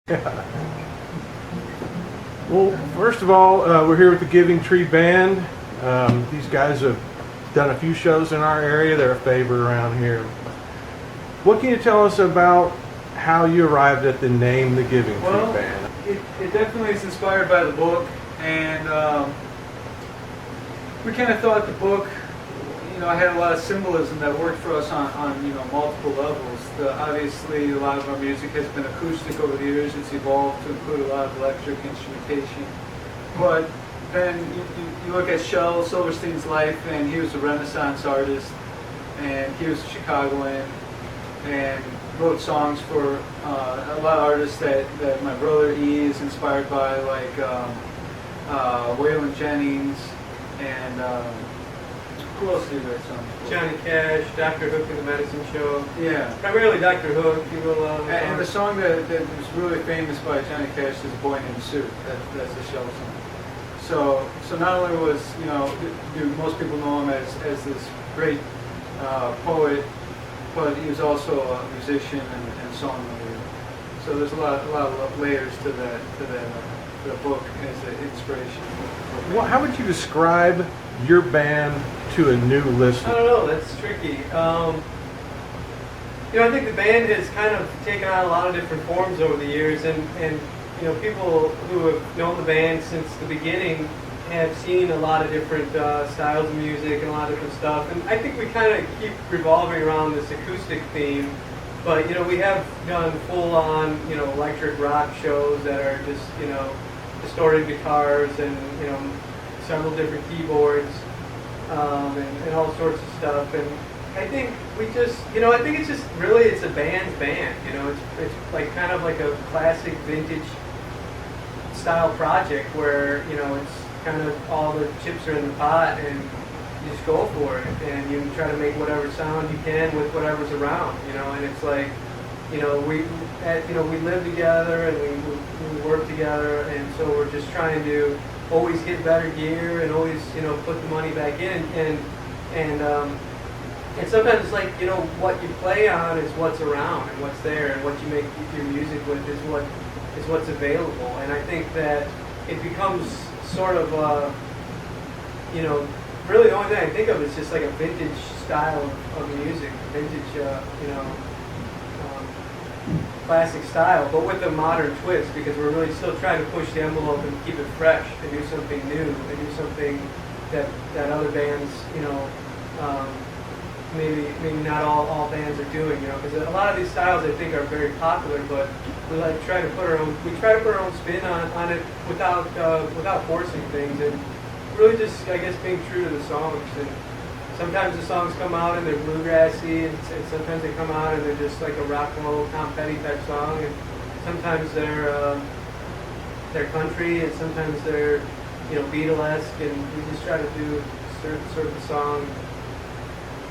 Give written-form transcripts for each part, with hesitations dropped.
Well, first of all, we're here with the Giving Tree Band. These guys have done a few shows in our area. They're a favorite around here. What can you tell us about how you arrived at the name the Giving Tree Band? It definitely is inspired by the book, and we kind of thought the book, had a lot of symbolism that worked for us on multiple levels. Obviously, a lot of our music has been acoustic over the years. It's evolved to include a lot of electric instrumentation. But then you look at Shel Silverstein's life, and he was a Renaissance artist, and he was a Chicagoan, and wrote songs for a lot of artists that my brother E is inspired by, like Waylon Jennings, and who else did that song? Johnny Cash, Dr. Hook and the Medicine Show. Yeah. Primarily Dr. Hook. He wrote a lot of and the song that was really famous by Johnny Cash is Boy Named Sue. That's a Shel song. So not only was, do most people know him as this great poet, but he was also a musician and songwriter. So there's a lot of layers to the book as an inspiration. Well, how would you describe your band to a new listener? I don't know, that's tricky. I think the band has kind of taken on a lot of different forms over the years, and people who have known the band since the beginning have seen a lot of different styles of music and a lot of different stuff. And I think we kind of keep revolving around this acoustic theme, but we have done full-on electric rock shows that are just distorted guitars and several different keyboards, and all sorts of stuff. And I think we just, I think it's just really, it's a band's band. It's like kind of like a classic vintage style project where, it's kind of all the chips are in the pot and you just go for it. And you try to make whatever sound you can with whatever's around, and it's like, we live together and we work together, and so we're just trying to always get better gear and always put the money back in, and sometimes it's like what you play on is what's around and what's there, and what you make your music with is what's available. And I think that it becomes sort of really the only thing I think of is just like a vintage style of music, vintage classic style, but with a modern twist, because we're really still trying to push the envelope and keep it fresh and do something new and do something that other bands, maybe not all bands are doing, because a lot of these styles I think are very popular, but we try to put our own spin on it without forcing things, and really just, I guess, being true to the songs. And sometimes the songs come out and they're bluegrassy, and sometimes they come out and they're just like a rock and roll Tom Petty type song, and sometimes they're country, and sometimes they're Beatlesque, and we just try to do sort of a song.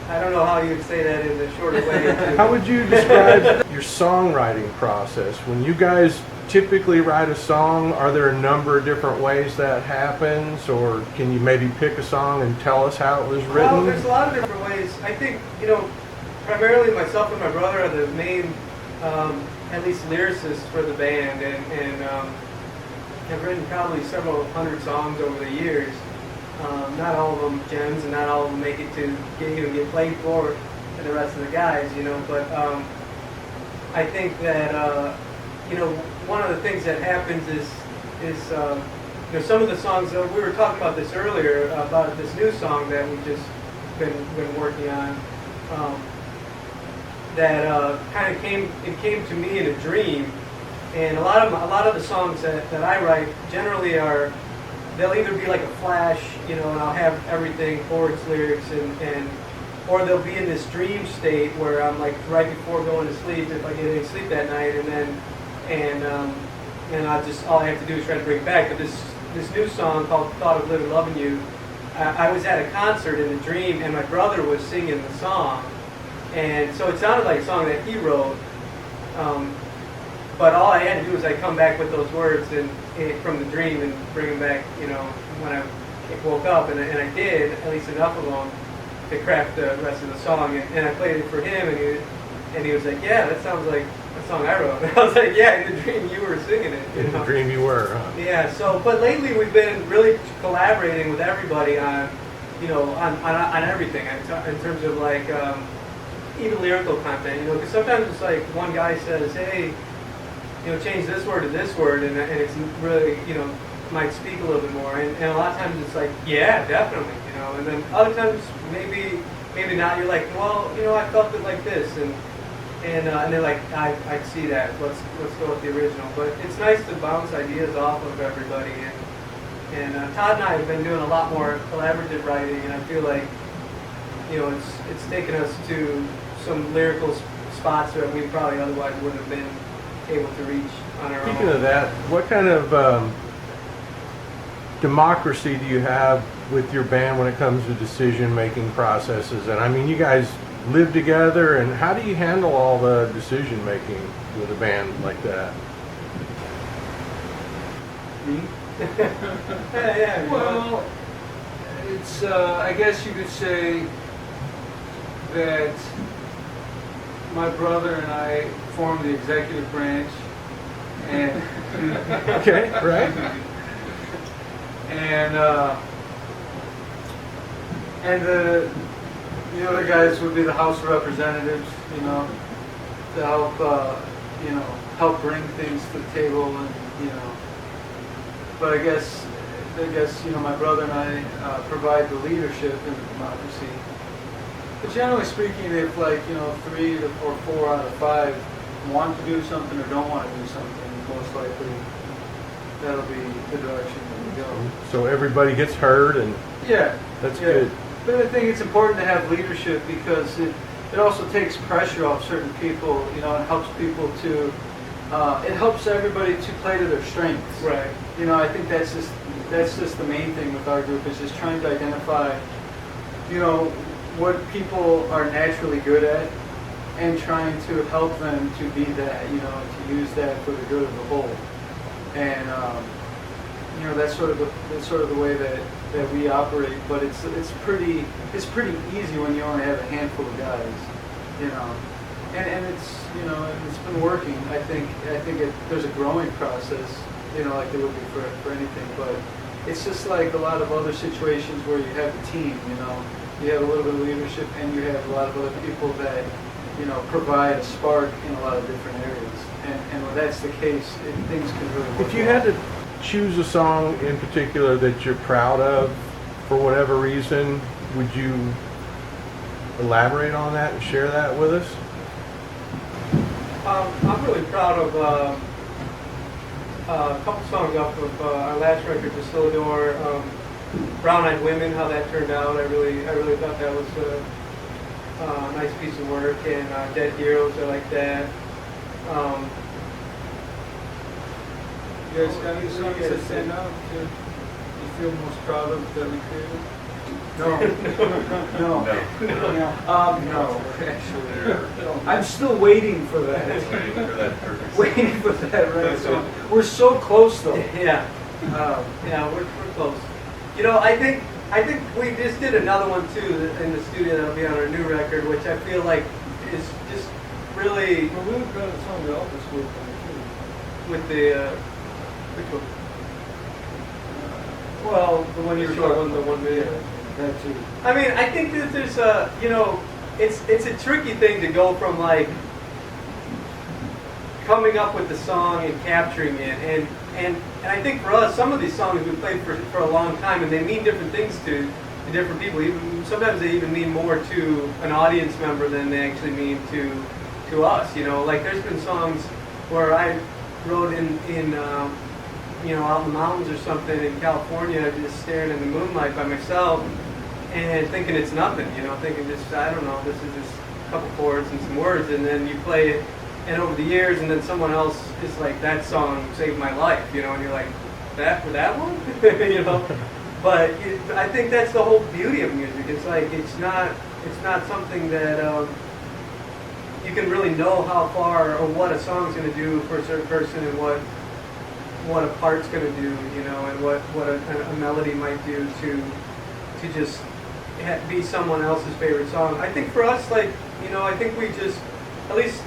I don't know how you would say that in the shorter way. How would you describe your songwriting process? When you guys typically write a song, are there a number of different ways that happens, or can you maybe pick a song and tell us how it was written? Well, there's a lot of different ways. I think, primarily myself and my brother are the main, at least lyricists for the band, and have written probably several hundred songs over the years. Not all of them gems, and not all of them make it to get played for the rest of the guys, but I think that one of the things that happens is some of the songs, we were talking about this earlier, about this new song that we've just been working on, that kind of came to me in a dream. And a lot of the songs that I write generally they'll either be like a flash, and I'll have everything, chords, lyrics, or they'll be in this dream state where I'm like right before going to sleep, if I get any sleep that night, and all I have to do is try to bring it back. But this new song called "Thought of Living Loving You," I was at a concert in a dream, and my brother was singing the song, and so it sounded like a song that he wrote. But all I had to do was come back with those words from the dream and bring them back, when I woke up, and I did at least enough of them to craft the rest of the song, and I played it for him, and And he was like, yeah, that sounds like a song I wrote. And I was like, yeah, in the dream you were singing it. You In the know? dream you were, huh? Yeah, so, but lately we've been really collaborating with everybody on, on everything in terms of like, even lyrical content, because sometimes it's like one guy says, hey, change this word to this word, and it's really, might speak a little bit more. And a lot of times it's like, yeah, definitely, and then other times maybe not. You're like, well, I felt it like this, and they're like, I see that. Let's go with the original. But it's nice to bounce ideas off of everybody. And Todd and I have been doing a lot more collaborative writing, and I feel like, it's taken us to some lyrical spots that we probably otherwise wouldn't have been able to reach on our own. Speaking of that, what kind of democracy do you have with your band when it comes to decision-making processes? And I mean, you guys live together, and how do you handle all the decision-making with a band like that? Me? Yeah. Well, it's, I guess you could say that my brother and I formed the executive branch, and Okay, right? and the other guys would be the House of Representatives, to help bring things to the table, and But I guess my brother and I provide the leadership in the democracy. But generally speaking, if 3 or 4 out of 5 want to do something or don't want to do something, most likely that'll be the direction that we go. So everybody gets heard, and Yeah, that's yeah. good. But I think it's important to have leadership because it also takes pressure off certain people. It helps people to it helps everybody to play to their strengths. Right. I think that's just the main thing with our group is just trying to identify, what people are naturally good at, and trying to help them to be that, to use that for the good of the whole. And that's sort of the way that we operate. But it's pretty easy when you only have a handful of guys, and it's been working. I think there's a growing process, like there would be for anything. But it's just like a lot of other situations where you have a team, you have a little bit of leadership, and you have a lot of other people that provide a spark in a lot of different areas. And when that's the case, things can really work. If you had to choose a song in particular that you're proud of for whatever reason, would you elaborate on that and share that with us? I'm really proud of a couple songs off of our last record, Distillerador, Brown Eyed Women, how that turned out. I really thought that was a nice piece of work, and Dead Heroes, I like that. You guys got any songs that stand out that you feel most proud of that we created? No. No, actually. I'm still waiting for that. Waiting for that right song. We're so close though. Yeah. We're close. I think we just did another one too in the studio that'll be on our new record, which I feel like is just really Well, we've got a song to help us with with the which one? Well, the one you were talking about, the 1 minute. that too. I mean, I think that there's it's a tricky thing to go from like coming up with the song and capturing it, and I think for us, some of these songs we played for a long time, and they mean different things to different people. Even sometimes they even mean more to an audience member than they actually mean to us. Like there's been songs where I wrote in out in the mountains or something in California, just staring in the moonlight by myself and thinking it's nothing, thinking just, I don't know, this is just a couple chords and some words, and then you play it, and over the years, and then someone else is like, that song saved my life, and you're like, that for that one? But I think that's the whole beauty of music. It's like, it's not something that you can really know how far or what a song's going to do for a certain person, and what a part's going to do, and what a melody might do to just be someone else's favorite song. I think for us, I think we just at least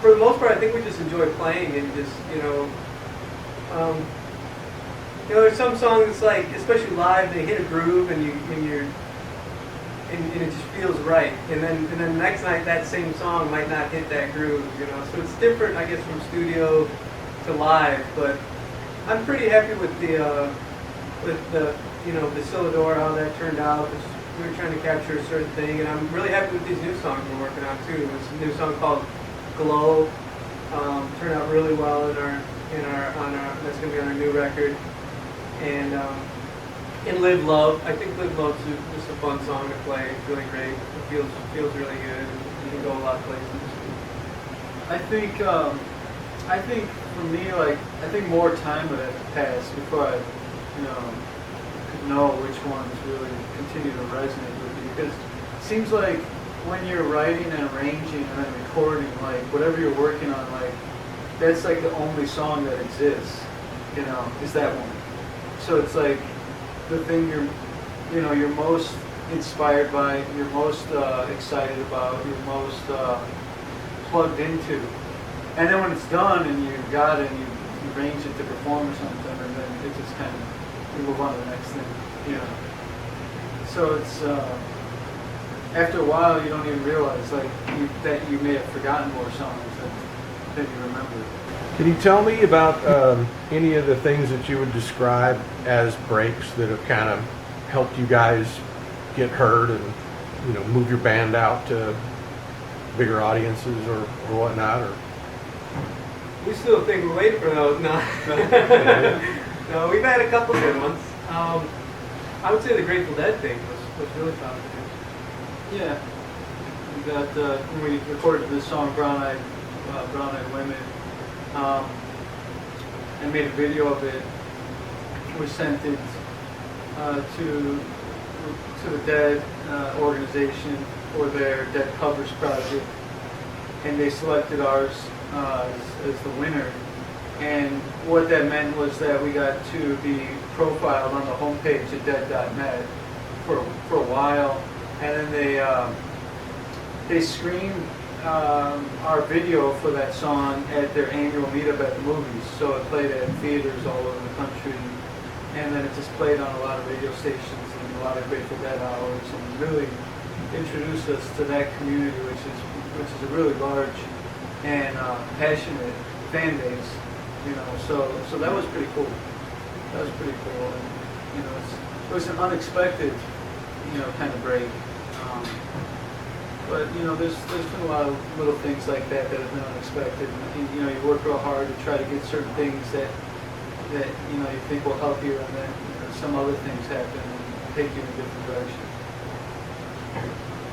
for the most part, I think we just enjoy playing and just, there's some songs that's like, especially live, they hit a groove and and it just feels right. And then the next night, that same song might not hit that groove, So it's different, I guess, from studio to live. But I'm pretty happy with the Sillador, how that turned out. We were trying to capture a certain thing, and I'm really happy with these new songs we're working on too. It's a new song called Glow. Turned out really well that's going to be on our new record. And Live Love. I think Live Love's just a fun song to play. It's really great. It feels really good. You can go a lot of places. I think for me, I think more time would have to pass before I, could know which ones really continue to resonate with you. Because it seems like when you're writing and arranging and then recording, whatever you're working on, that's the only song that exists, is that one. So it's the thing you're most inspired by, you're most excited about, you're most plugged into. And then when it's done and you've got it and you arrange it to perform or something, and then it just kind of, you move on to the next thing, So it's, after a while you don't even realize that you may have forgotten more songs than you remember. Can you tell me about any of the things that you would describe as breaks that have kind of helped you guys get heard and move your band out to bigger audiences or whatnot? Or We still think we're waiting for those. No, no, we've had a couple good ones. I would say the Grateful Dead thing was really fun. Yeah, we got when we recorded this song Brown Eyed Women, and made a video of it. We sent it to the Dead organization for their Dead Covers project, and they selected ours as the winner. And what that meant was that we got to be profiled on the homepage at dead.net for a while, and then they screened our video for that song at their annual meetup at the movies. So it played at theaters all over the country, and then it just played on a lot of radio stations and a lot of Grateful Dead hours, and really introduced us to that community, which is a really large and passionate fan base. So that was pretty cool. That was pretty cool, and it was an unexpected kind of break. But there's been a lot of little things like that have been unexpected. And, you work real hard to try to get certain things that you think will help you, and then some other things happen and take you in a different direction.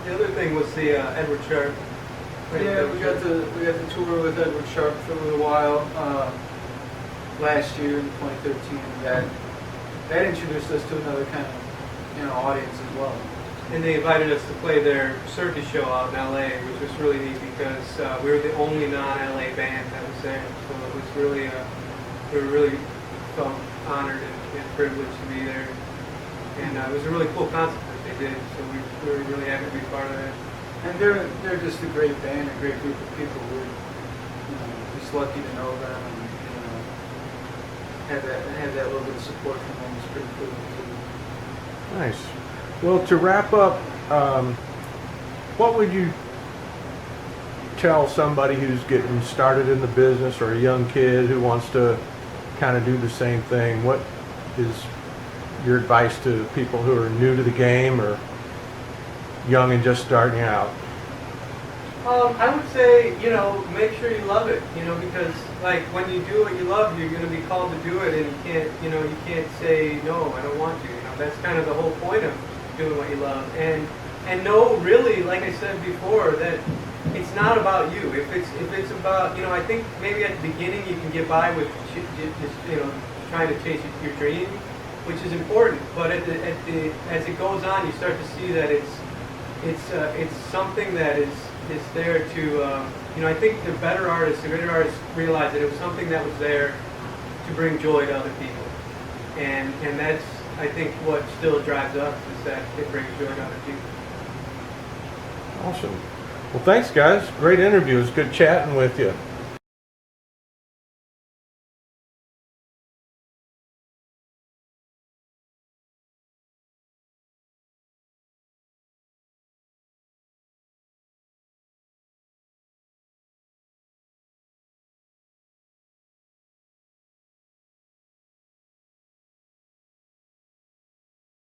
The other thing was the Edward Sharp. Yeah, we got the tour with Edward Sharp for a little while last year in 2013. That introduced us to another kind of audience as well. And they invited us to play their circus show out in LA, which was really neat because we were the only non-LA band that was there. So it was really, we really felt honored and privileged to be there. And it was a really cool concert that they did. So we were really happy to be part of it. And they're just a great band, a great group of people. We're just lucky to know them, and have that little bit of support from them. It's pretty cool too. nice. Well, to wrap up, what would you tell somebody who's getting started in the business, or a young kid who wants to kind of do the same thing? What is your advice to people who are new to the game or young and just starting out? I would say, make sure you love it, because when you do what you love, you're going to be called to do it, and you can't say, no, I don't want to. That's kind of the whole point of doing what you love. And know, really, like I said before, that it's not about you. If it's about, I think maybe at the beginning you can get by with just trying to chase your dream, which is important. But as it goes on, you start to see that it's something that is there to, I think the greater artists realized that it was something that was there to bring joy to other people. And that's, I think, what still drives us, is that it brings joy to other people. Awesome. Well, thanks, guys. Great interview. It was good chatting with you.